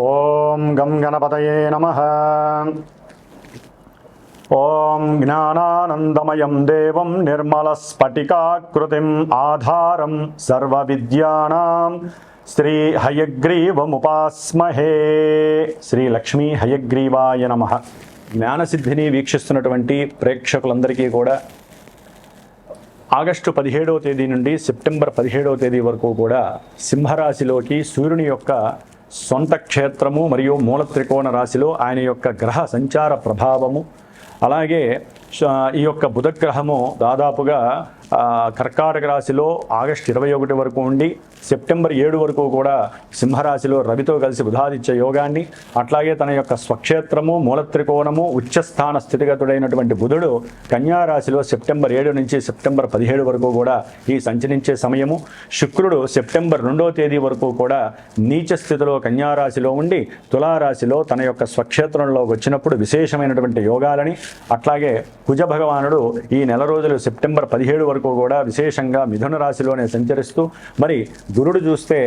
ఓం గం గణపతయే నమః. ఓం జ్ఞానానందమయం దేవం నిర్మలస్ఫటికాకృతిం ఆధారం సర్వవిద్యానాం శ్రీ హయగ్రీవముపాస్మహే. శ్రీ లక్ష్మీ హయగ్రీవాయ నమః. జ్ఞానసిద్ధిని వీక్షిస్తున్నటువంటి ప్రేక్షకులందరికీ కూడా ఆగస్టు 17వ తేదీ నుండి సెప్టెంబర్ 17వ తేదీ వరకు కూడా సింహరాశిలోకి సూర్యుని యొక్క సొంత క్షేత్రము మరియు మూల త్రికోణ రాశిలో ఆయన యొక్క గ్రహ సంచార ప్రభావము, అలాగే ఈ యొక్క బుధగ్రహము దాదాపుగా కర్కాటక రాశిలో ఆగస్టు 21 వరకు ఉండి సెప్టెంబర్ 7 వరకు కూడా సింహరాశిలో రవితో కలిసి బుధాదిత్య యోగాన్ని, అట్లాగే తన యొక్క స్వక్షేత్రము మూల త్రికోణము ఉచ్చస్థాన స్థితిగతుడైనటువంటి బుధుడు కన్యారాశిలో సెప్టెంబర్ 7 నుంచి సెప్టెంబర్ 17 వరకు కూడా ఈ సంచరించే సమయము. శుక్రుడు సెప్టెంబర్ 2వ తేదీ వరకు కూడా నీచ స్థితిలో కన్యారాశిలో ఉండి తులారాశిలో తన యొక్క స్వక్షేత్రంలో వచ్చినప్పుడు విశేషమైనటువంటి యోగాలని, అట్లాగే కుజ భగవానుడు ఈ నెల రోజులు సెప్టెంబర్ 17 వరకు కూడా విశేషంగా మిథున రాశిలోనే సంచరిస్తూ, మరి గురుడు చూస్తే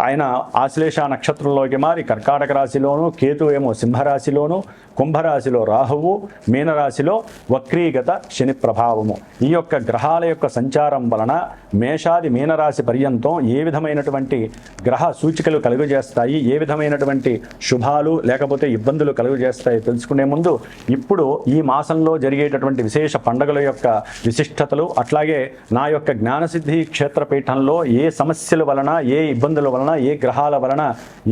ఆయన ఆశ్లేష నక్షత్రంలోకి మారి కర్కాటక రాశిలోను, కేతు ఏమో సింహరాశిలోను, కుంభరాశిలో రాహువు, మీనరాశిలో వక్రీగత శని ప్రభావము. ఈ యొక్క గ్రహాల యొక్క సంచారం వలన మేషాది మీనరాశి పర్యంతం ఏ విధమైనటువంటి గ్రహ సూచికలు కలుగజేస్తాయి, ఏ విధమైనటువంటి శుభాలు లేకపోతే ఇబ్బందులు కలుగజేస్తాయి తెలుసుకునే ముందు ఇప్పుడు ఈ మాసంలో జరిగేటటువంటి విశేష పండుగల యొక్క విశిష్టతలు, అట్లాగే నా యొక్క జ్ఞానసిద్ధి క్షేత్రపీఠంలో ఏ సమస్యల వలన, ఏ ఇబ్బందుల వలన, ఏ గ్రహాల వలన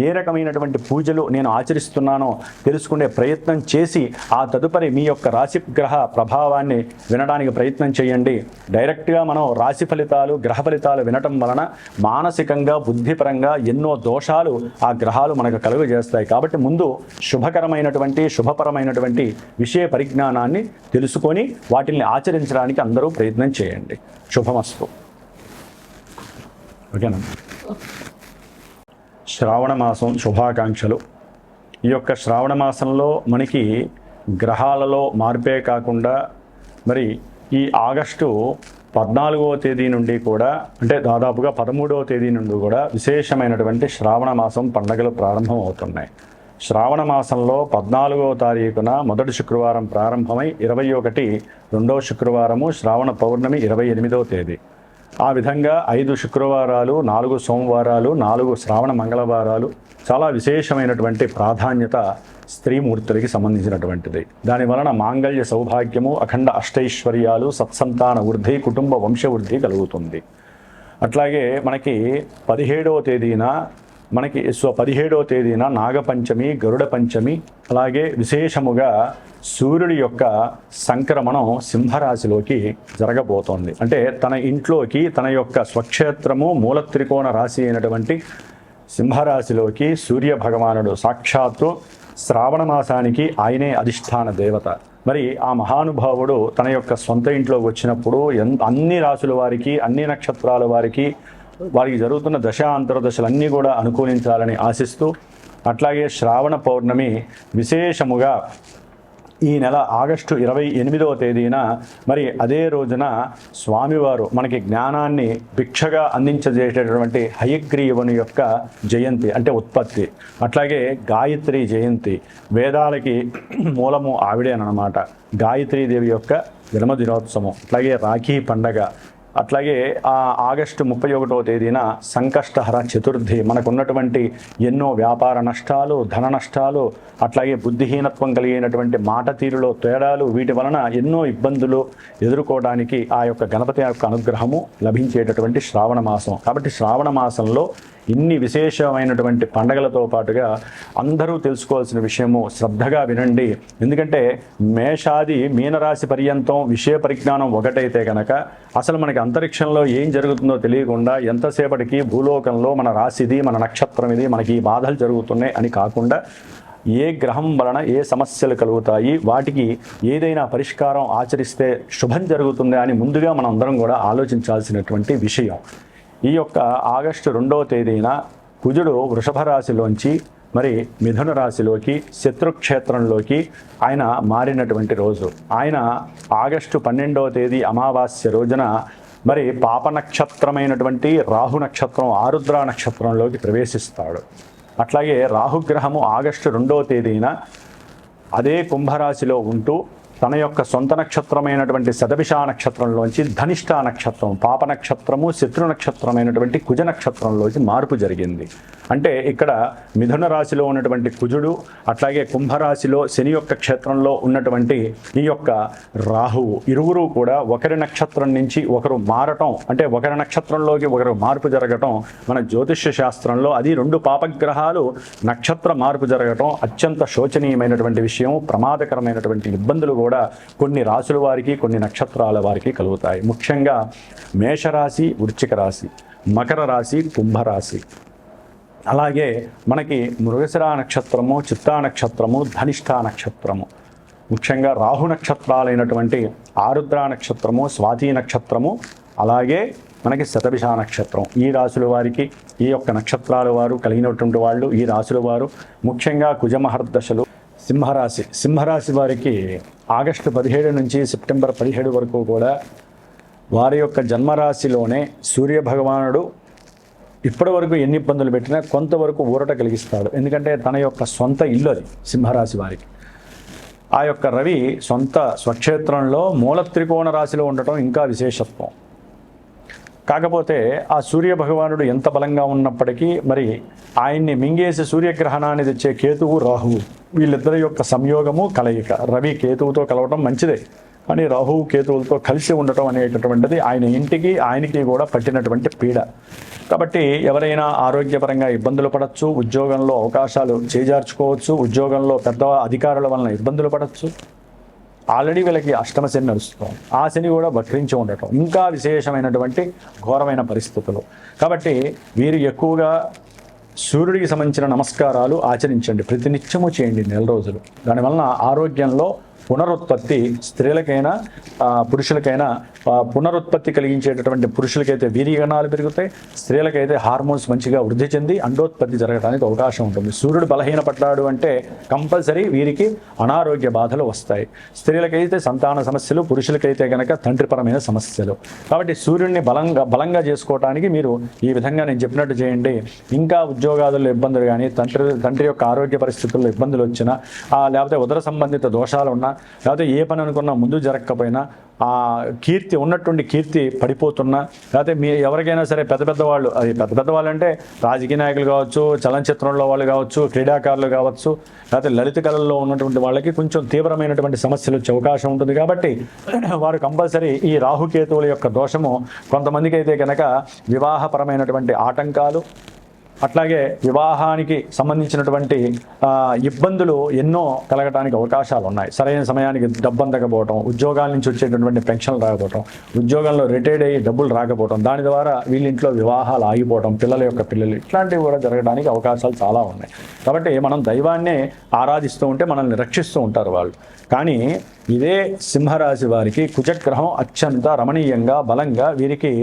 ఏ రకమైనటువంటి పూజలు నేను ఆచరిస్తున్నానో తెలుసుకునే ప్రయత్నం చేసి ఆ తదుపరి మీ యొక్క రాశి గ్రహ ప్రభావాన్ని వినడానికి ప్రయత్నం చేయండి. డైరెక్ట్గా మనం రాశి ఫలితాలు, గ్రహ ఫలితాలు వినటం వలన మానసికంగా బుద్ధిపరంగా ఎన్నో దోషాలు ఆ గ్రహాలు మనకు కలుగజేస్తాయి. కాబట్టి ముందు శుభకరమైనటువంటి శుభపరమైనటువంటి విషయ పరిజ్ఞానాన్ని తెలుసుకొని వాటిని ఆచరించడానికి అందరూ ప్రయత్నం చేయండి. శుభమస్తు. ఓకేనా? శ్రావణ మాసం శుభాకాంక్షలు. ఈ యొక్క శ్రావణ మాసంలో మనకి గ్రహాలలో మార్పే కాకుండా మరి ఈ ఆగస్టు 14వ తేదీ నుండి కూడా, అంటే దాదాపుగా 13వ తేదీ నుండి కూడా విశేషమైనటువంటి శ్రావణ మాసం పండుగలు ప్రారంభం అవుతున్నాయి. శ్రావణ మాసంలో 14వ తారీఖున మొదటి శుక్రవారం ప్రారంభమై 21 రెండవ శుక్రవారము, శ్రావణ పౌర్ణమి 28వ తేదీ. ఆ విధంగా 5 శుక్రవారాలు, 4 సోమవారాలు, 4 శ్రావణ మంగళవారాలు చాలా విశేషమైనటువంటి ప్రాధాన్యత స్త్రీమూర్తులకి సంబంధించినటువంటిది. దానివలన మాంగళ్య సౌభాగ్యము, అఖండ అష్టైశ్వర్యాలు, సత్సంతాన వృద్ధి, కుటుంబ వంశ వృద్ధి కలుగుతుంది. అట్లాగే మనకి 17వ తేదీన 17వ తేదీన నాగపంచమి, గరుడ పంచమి, అలాగే విశేషముగా సూర్యుడి యొక్క సంక్రమణం సింహరాశిలోకి జరగబోతోంది. అంటే తన ఇంట్లోకి తన యొక్క స్వక్షేత్రము మూల త్రికోణ రాశి అయినటువంటి సింహరాశిలోకి సూర్య భగవానుడు సాక్షాత్తు శ్రావణ మాసానికి ఆయనే అధిష్టాన దేవత. మరి ఆ మహానుభావుడు తన యొక్క సొంత ఇంట్లోకి వచ్చినప్పుడు అన్ని రాశుల వారికి, అన్ని నక్షత్రాల వారికి జరుగుతున్న దశ అంతర్దశలన్నీ కూడా అనుకూలించాలని ఆశిస్తూ, అట్లాగే శ్రావణ పౌర్ణమి విశేషముగా ఈ నెల ఆగస్టు 28వ తేదీన మరి అదే రోజున స్వామివారు మనకి జ్ఞానాన్ని భిక్షగా అందించజేసేటటువంటి హయగ్రీవుని యొక్క జయంతి, అంటే ఉత్పత్తి. అట్లాగే గాయత్రి జయంతి, వేదాలకి మూలము ఆవిడేనమాట. గాయత్రీదేవి యొక్క జన్మదినోత్సవం, అట్లాగే రాఖీ పండగ, అట్లాగే ఆగస్టు 31వ తేదీన సంకష్టహర చతుర్థి. మనకున్నటువంటి ఎన్నో వ్యాపార నష్టాలు, ధన నష్టాలు, అట్లాగే బుద్ధిహీనత్వం కలిగినటువంటి మాట తీరులో తేడాలు, వీటి వలన ఎన్నో ఇబ్బందులు ఎదుర్కోవడానికి ఆ యొక్క గణపతి యొక్క అనుగ్రహము లభించేటటువంటి శ్రావణ మాసం. కాబట్టి శ్రావణ మాసంలో ఇన్ని విశేషమైనటువంటి పండగలతో పాటుగా అందరూ తెలుసుకోవాల్సిన విషయము శ్రద్ధగా వినండి. ఎందుకంటే మేషాది మీనరాశి పర్యంతం విషయ పరిజ్ఞానం ఒకటైతే కనుక అసలు మనకి అంతరిక్షంలో ఏం జరుగుతుందో తెలియకుండా ఎంతసేపటికి భూలోకంలో మన రాశిది, మన నక్షత్రం ఇది, మనకి ఈ బాధలు జరుగుతున్నాయి అని కాకుండా ఏ గ్రహం వలన ఏ సమస్యలు కలుగుతాయి, వాటికి ఏదైనా పరిష్కారం ఆచరిస్తే శుభం జరుగుతుంది అని ముందుగా మనం అందరం కూడా ఆలోచించాల్సినటువంటి విషయం. ఈ యొక్క ఆగస్టు 2వ తేదీన కుజుడు వృషభ రాశిలోంచి మరి మిథున రాశిలోకి శత్రుక్షేత్రంలోకి ఆయన మారినటువంటి రోజు. ఆయన ఆగస్టు 12వ తేదీ అమావాస్య రోజున మరి పాప నక్షత్రమైనటువంటి రాహు నక్షత్రం ఆరుద్ర నక్షత్రంలోకి ప్రవేశిస్తాడు. అట్లాగే రాహుగ్రహము ఆగస్టు 2వ తేదీన అదే కుంభరాశిలో ఉంటూ తన యొక్క సొంత నక్షత్రమైనటువంటి శతభిష నక్షత్రంలోంచి ధనిష్ట నక్షత్రం, పాప నక్షత్రము, శత్రు నక్షత్రమైనటువంటి కుజ నక్షత్రంలోంచి మార్పు జరిగింది. అంటే ఇక్కడ మిథున రాశిలో ఉన్నటువంటి కుజుడు, అట్లాగే కుంభరాశిలో శని యొక్క క్షేత్రంలో ఉన్నటువంటి ఈ యొక్క రాహువు, ఇరువురు కూడా ఒకరి నక్షత్రం నుంచి ఒకరు మారటం, అంటే ఒకరి నక్షత్రంలోకి ఒకరు మార్పు జరగటం మన జ్యోతిష్య శాస్త్రంలో, అది 2 పాపగ్రహాలు నక్షత్ర మార్పు జరగటం అత్యంత శోచనీయమైనటువంటి విషయం. ప్రమాదకరమైనటువంటి ఇబ్బందులు కూడా కొన్ని రాశుల వారికి, కొన్ని నక్షత్రాల వారికి కలుగుతాయి. ముఖ్యంగా మేషరాశి, వృశ్చిక రాశి, మకర రాశి, కుంభరాశి, అలాగే మనకి మృగశిర నక్షత్రము, చిత్తా నక్షత్రము, ధనిష్ట నక్షత్రము, ముఖ్యంగా రాహు నక్షత్రాలైనటువంటి ఆరుద్ర నక్షత్రము, స్వాతి నక్షత్రము, అలాగే మనకి శతభిష నక్షత్రం. ఈ రాశుల వారికి, ఈ యొక్క నక్షత్రాల వారు కలిగినటువంటి వాళ్ళు, ఈ రాశుల వారు ముఖ్యంగా కుజమహర్దశలు. సింహరాశి వారికి ఆగస్టు 17 నుంచి సెప్టెంబర్ 17 వరకు కూడా వారి యొక్క జన్మరాశిలోనే సూర్యభగవానుడు ఇప్పటి వరకు ఎన్ని ఇబ్బందులు పెట్టినా కొంతవరకు ఊరట కలిగిస్తాడు. ఎందుకంటే తన యొక్క సొంత ఇల్లు అది సింహరాశి వారికి. ఆ యొక్క రవి సొంత స్వక్షేత్రంలో మూల త్రికోణ రాశిలో ఉండటం ఇంకా విశేషత్వం. కాకపోతే ఆ సూర్యభగవానుడు ఎంత బలంగా ఉన్నప్పటికీ మరి ఆయన్ని మింగేసి సూర్యగ్రహణాన్ని తెచ్చే కేతువు, రాహువు, వీళ్ళిద్దరి యొక్క సంయోగము, కలయిక. రవి కేతువుతో కలవటం మంచిదే, కానీ రాహువు కేతువులతో కలిసి ఉండటం అనేటటువంటిది ఆయన ఇంటికి ఆయనకి కూడా పట్టినటువంటి పీడ. కాబట్టి ఎవరైనా ఆరోగ్యపరంగా ఇబ్బందులు పడవచ్చు, ఉద్యోగంలో అవకాశాలు చేజార్చుకోవచ్చు, ఉద్యోగంలో పెద్ద అధికారుల వలన ఇబ్బందులు పడవచ్చు. ఆల్రెడీ వీళ్ళకి అష్టమ శని నడుస్తుంది, ఆ శని కూడా వక్రించి ఉండటం ఇంకా విశేషమైనటువంటి ఘోరమైన పరిస్థితులు. కాబట్టి వీరు ఎక్కువగా సూర్యుడికి సంబంధించిన నమస్కారాలు ఆచరించండి, ప్రతినిత్యము చేయండి 4 రోజులు. దానివలన ఆరోగ్యంలో పునరుత్పత్తి, స్త్రీలకైనా పురుషులకైనా పునరుత్పత్తి కలిగించేటటువంటి, పురుషులకైతే వీర్యగణాలు పెరుగుతాయి, స్త్రీలకైతే హార్మోన్స్ మంచిగా వృద్ధి చెంది అండోత్పత్తి జరగడానికి అవకాశం ఉంటుంది. సూర్యుడు బలహీనపడ్డాడు అంటే కంపల్సరీ వీరికి అనారోగ్య బాధలు వస్తాయి. స్త్రీలకైతే సంతాన సమస్యలు, పురుషులకైతే కనుక తండ్రిపరమైన సమస్యలు. కాబట్టి సూర్యుడిని బలంగా చేసుకోవడానికి మీరు ఈ విధంగా నేను చెప్పినట్టు చేయండి. ఇంకా ఉద్యోగాదుల్లో ఇబ్బందులు కానీ, తండ్రి యొక్క ఆరోగ్య పరిస్థితుల్లో ఇబ్బందులు వచ్చినా, లేకపోతే ఉదర సంబంధిత దోషాలు ఉన్నా, లేకపోతే ఏ పని అనుకున్నా ముందు జరగకపోయినా, ఆ కీర్తి ఉన్నటువంటి కీర్తి పడిపోతున్నా, లేకపోతే మీ ఎవరికైనా సరే పెద్ద వాళ్ళు, అది పెద్ద వాళ్ళు అంటే రాజకీయ నాయకులు కావచ్చు, చలనచిత్రంలో వాళ్ళు కావచ్చు, క్రీడాకారులు కావచ్చు, లేకపోతే లలిత కళల్లో ఉన్నటువంటి వాళ్ళకి కొంచెం తీవ్రమైనటువంటి సమస్యలు వచ్చే అవకాశం ఉంటుంది. కాబట్టి వారు కంపల్సరీ ఈ రాహుకేతువుల యొక్క దోషము, కొంతమందికి అయితే కనుక వివాహపరమైనటువంటి ఆటంకాలు, అట్లాగే వివాహానికి సంబంధించినటువంటి ఇబ్బందులు ఎన్నో కలగడానికి అవకాశాలు ఉన్నాయి. సరైన సమయానికి డబ్బు అందకపోవటం, ఉద్యోగాల నుంచి వచ్చేటటువంటి పెన్షన్లు రాకపోవటం, ఉద్యోగంలో రిటైర్డ్ అయ్యి డబ్బులు రాకపోవటం, దాని ద్వారా వీళ్ళింట్లో వివాహాలు ఆగిపోవటం, పిల్లల యొక్క పిల్లలు, ఇట్లాంటివి కూడా జరగడానికి అవకాశాలు చాలా ఉన్నాయి. కాబట్టి మనం దైవాన్నే ఆరాధిస్తూ ఉంటే మనల్ని రక్షిస్తూ ఉంటారు వాళ్ళు. కానీ ఇదే సింహరాశి వారికి కుజగ్రహం అత్యంత రమణీయంగా, బలంగా వీరికి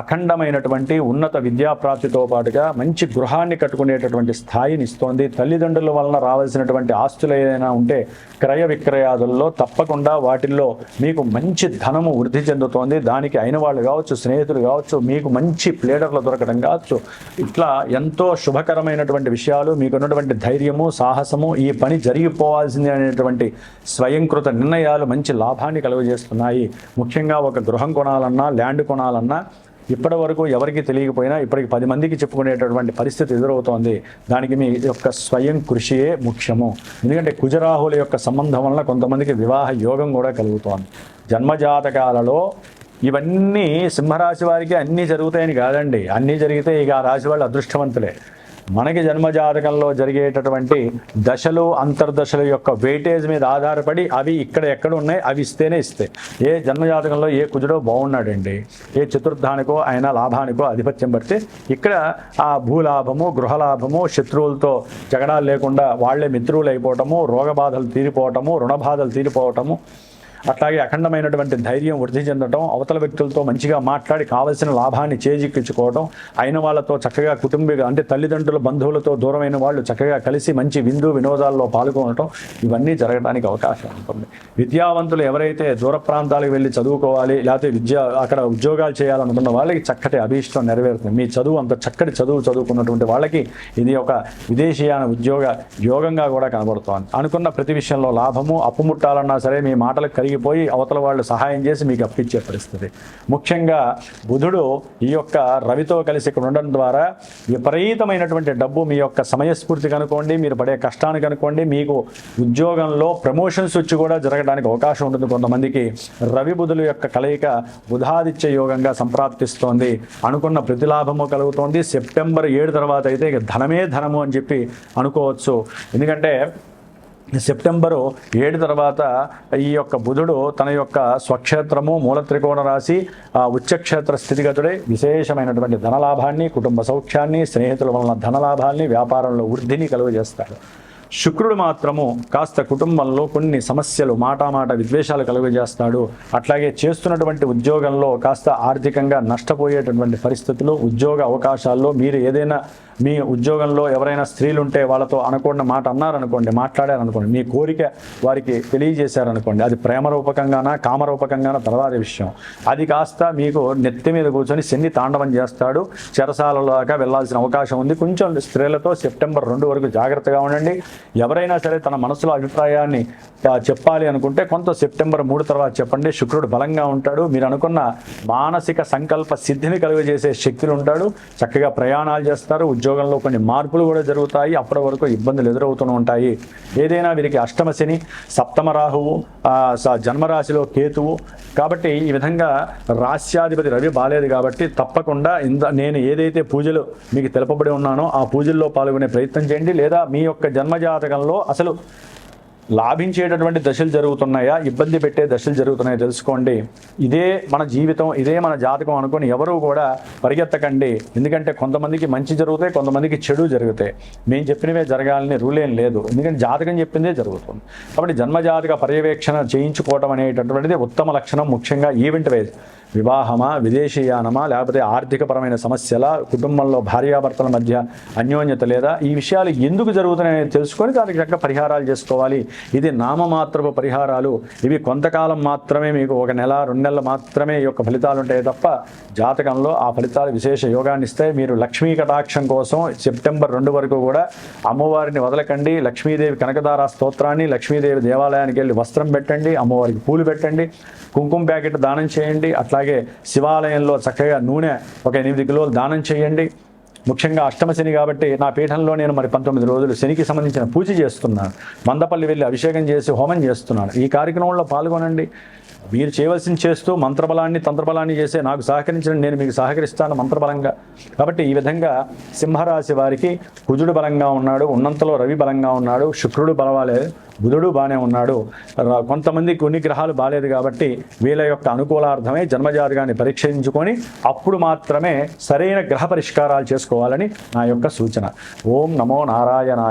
అఖండమైనటువంటి ఉన్నత విద్యాప్రాప్తితో పాటుగా మంచి గృహాన్ని కట్టుకునేటటువంటి స్థాయిని ఇస్తోంది. తల్లిదండ్రుల వలన రావాల్సినటువంటి ఆస్తులు ఏదైనా ఉంటే క్రయ విక్రయాదుల్లో తప్పకుండా వాటిల్లో మీకు మంచి ధనము వృద్ధి చెందుతోంది. దానికి అయిన వాళ్ళు కావచ్చు, స్నేహితులు కావచ్చు, మీకు మంచి ప్లేడర్లు దొరకడం కావచ్చు, ఇట్లా ఎంతో శుభకరమైనటువంటి విషయాలు, మీకున్నటువంటి ధైర్యము, సాహసము, ఈ పని జరిగిపోవాల్సింది అనేటువంటి స్వయంకృత నిర్ణయాలు మంచి లాభాన్ని కలుగజేస్తున్నాయి. ముఖ్యంగా ఒక గృహం కొనాలన్నా, ల్యాండ్ కొనాలన్నా ఇప్పటి వరకు ఎవరికి తెలియకపోయినా ఇప్పటికి 10 మందికి చెప్పుకునేటటువంటి పరిస్థితి ఎదురవుతోంది. దానికి మీ యొక్క స్వయం కృషియే ముఖ్యము. ఎందుకంటే కుజరాహుల యొక్క సంబంధం వలన కొంతమందికి వివాహ యోగం కూడా కలుగుతోంది. జన్మజాతకాలలో ఇవన్నీ సింహరాశి వారికి అన్నీ జరుగుతాయని కాదండి. అన్నీ జరిగితే ఇక ఆ రాశి వాళ్ళు అదృష్టవంతులే. మనకి జన్మజాతకంలో జరిగేటటువంటి దశలు, అంతర్దశల యొక్క వెయిటేజ్ మీద ఆధారపడి అవి ఎక్కడ ఉన్నాయి అవి ఇస్తేనే ఇస్తాయి. ఏ జన్మజాతకంలో ఏ కుజుడో బాగున్నాడండి, ఏ చతుర్థానికో ఆయన లాభానికో ఆధిపత్యం పడితే ఇక్కడ ఆ భూలాభము, గృహలాభము, శత్రువులతో జగడాలు లేకుండా వాళ్లే మిత్రువులు అయిపోవటము, రోగబాధలు తీరిపోవటము, రుణబాధలు తీరిపోవటము, అట్లాగే అఖండమైనటువంటి ధైర్యం వృద్ధి చెందడం, అవతల వ్యక్తులతో మంచిగా మాట్లాడి కావలసిన లాభాన్ని చేజిక్కించుకోవడం, అయిన వాళ్ళతో చక్కగా కుటుంబీగా అంటే తల్లిదండ్రుల బంధువులతో దూరమైన వాళ్ళు చక్కగా కలిసి మంచి విందు వినోదాల్లో పాల్గొనడం, ఇవన్నీ జరగడానికి అవకాశం ఉంటుంది. విద్యావంతులు ఎవరైతే దూర ప్రాంతాలకు వెళ్ళి చదువుకోవాలి, లేకపోతే అక్కడ ఉద్యోగాలు చేయాలనుకున్న వాళ్ళకి చక్కటి అభీష్టం నెరవేరుతుంది. మీ చదువు అంత చక్కటి చదువుకున్నటువంటి వాళ్ళకి ఇది ఒక విదేశీయాన ఉద్యోగ యోగంగా కూడా కనబడుతోంది. అనుకున్న ప్రతి విషయంలో లాభము, అప్పు ముట్టాలన్నా సరే మీ మాటలకు కరిగిపోయి అవతల వాళ్ళు సహాయం చేసి మీకు అప్పిచ్చే పరిస్థితి. ముఖ్యంగా బుధుడు ఈ యొక్క రవితో కలిసి ఇక్కడ ఉండడం ద్వారా విపరీతమైనటువంటి డబ్బు మీ యొక్క సమయస్ఫూర్తి కనుకోండి, మీరు పడే కష్టాన్ని కనుకోండి, మీకు ఉద్యోగంలో ప్రమోషన్స్ వచ్చి కూడా జరగడానికి అవకాశం ఉంటుంది. కొంతమందికి రవి బుధుల యొక్క కలయిక బుధాదిత్య యోగంగా సంప్రాప్తిస్తోంది. అనుకున్న ప్రతిలాభము కలుగుతోంది. సెప్టెంబర్ 7 తర్వాత అయితే ఇక ధనమే ధనము అని చెప్పి అనుకోవచ్చు. ఎందుకంటే సెప్టెంబరు 7 తర్వాత ఈ యొక్క బుధుడు తన యొక్క స్వక్షేత్రము మూల త్రికోణ రాశి ఉచ్చక్షేత్ర స్థితిగతుడై విశేషమైనటువంటి ధనలాభాన్ని, కుటుంబ సౌఖ్యాన్ని, స్నేహితుల వలన ధనలాభాన్ని, వ్యాపారంలో వృద్ధిని కలుగజేస్తాడు. శుక్రుడు మాత్రము కాస్త కుటుంబంలో కొన్ని సమస్యలు, మాట విద్వేషాలు కలుగజేస్తాడు. అట్లాగే చేస్తున్నటువంటి ఉద్యోగంలో కాస్త ఆర్థికంగా నష్టపోయేటటువంటి పరిస్థితులు, ఉద్యోగ అవకాశాల్లో మీరు ఏదైనా మీ ఉద్యోగంలో ఎవరైనా స్త్రీలు ఉంటే వాళ్ళతో అనకూడని మాట అన్నారనుకోండి, మాట్లాడారనుకోండి, మీ కోరిక వారికి తెలియజేశారనుకోండి, అది ప్రేమరూపకంగానా కామరూపకంగానా తర్వాత విషయం. అది కాస్త మీకు నెత్తి మీద కూర్చొని శని తాండవం చేస్తాడు. చెరసాలలాగా వెళ్లాల్సిన అవకాశం ఉంది. కొంచెం స్త్రీలతో సెప్టెంబర్ 2 వరకు జాగ్రత్తగా ఉండండి. ఎవరైనా సరే తన మనసులో అభిప్రాయాన్ని చెప్పాలి అనుకుంటే కొంత సెప్టెంబర్ 3 తర్వాత చెప్పండి. శుక్రుడు బలంగా ఉంటాడు. మీరు అనుకున్న మానసిక సంకల్ప సిద్ధిని కలుగజేసే శక్తులు ఉంటాడు. చక్కగా ప్రయాణాలు చేస్తారు. ఉద్యోగంలో కొన్ని మార్పులు కూడా జరుగుతాయి. అప్పటి వరకు ఇబ్బందులు ఎదురవుతూ ఉంటాయి. ఏదైనా వీరికి అష్టమ శని, సప్తమ రాహువు, జన్మరాశిలో కేతువు. కాబట్టి ఈ విధంగా రాశ్యాధిపతి రవి బాలేదు కాబట్టి తప్పకుండా నేను ఏదైతే పూజలు మీకు తెలుపబడి ఉన్నానో ఆ పూజల్లో పాల్గొనే ప్రయత్నం చేయండి. లేదా మీ యొక్క జన్మజాతకంలో అసలు లాభించేటటువంటి దశలు జరుగుతున్నాయా, ఇబ్బంది పెట్టే దశలు జరుగుతున్నాయా తెలుసుకోండి. ఇదే మన జీవితం, ఇదే మన జాతకం అనుకొని ఎవరు కూడా పరిగెత్తకండి. ఎందుకంటే కొంతమందికి మంచి జరుగుతాయి, కొంతమందికి చెడు జరుగుతాయి. మేము చెప్పినవే జరగాలని రూల్ ఏం లేదు. ఎందుకంటే జాతకం చెప్పిందే జరుగుతుంది. కాబట్టి జన్మజాతక పర్యవేక్షణ చేయించుకోవడం అనేటటువంటిది ఉత్తమ లక్షణం. ముఖ్యంగా ఈవెంట్ వైజ్ వివాహమా, విదేశీయానమా, లేకపోతే ఆర్థికపరమైన సమస్యల, కుటుంబంలో భార్యాభర్తల మధ్య అన్యోన్యత లేదా, ఈ విషయాలు ఎందుకు జరుగుతున్నాయని తెలుసుకొని దానికి తగ్గ పరిహారాలు చేసుకోవాలి. ఇది నామమాత్రపు పరిహారాలు. ఇవి కొంతకాలం మాత్రమే, మీకు 1 నెల 2 నెలలు మాత్రమే ఈ యొక్క ఫలితాలు ఉంటాయి తప్ప జాతకంలో ఆ ఫలితాలు విశేష యోగాన్ని ఇస్తాయి. మీరు లక్ష్మీ కటాక్షం కోసం సెప్టెంబర్ 2 వరకు కూడా అమ్మవారిని వదలకండి. లక్ష్మీదేవి కనకదార స్తోత్రాన్ని, లక్ష్మీదేవి దేవాలయానికి వెళ్ళి వస్త్రం పెట్టండి, అమ్మవారికి పూలు పెట్టండి, కుంకుమ ప్యాకెట్ దానం చేయండి. అట్లాగే శివాలయంలో చక్కగా నూనె 8 కిలోలు దానం చేయండి. ముఖ్యంగా అష్టమ శని కాబట్టి నా పీఠంలో నేను 19 రోజులు శనికి సంబంధించిన పూజ చేస్తున్నాను. మందపల్లి వెళ్ళి అభిషేకం చేసి హోమం చేస్తున్నాను. ఈ కార్యక్రమంలో పాల్గొనండి. మీరు చేయవలసింది చేస్తూ మంత్రబలాన్ని తంత్రబలాన్ని చేసే నాకు సహకరించిన నేను మీకు సహకరిస్తాను మంత్రబలంగా. కాబట్టి ఈ విధంగా సింహరాశి వారికి కుజుడు బలంగా ఉన్నాడు, ఉన్నంతలో రవి బలంగా ఉన్నాడు, శుక్రుడు బలవాలేదు, బుధుడు బాగానే ఉన్నాడు. కొంతమంది కొన్ని గ్రహాలు బాగాలేదు కాబట్టి వీళ్ళ యొక్క అనుకూలార్థమై జన్మజాతకాన్ని పరీక్షించుకొని అప్పుడు మాత్రమే సరైన గ్రహ పరిష్కారాలు చేసుకోవాలని నా యొక్క సూచన. ఓం నమో నారాయణాయ.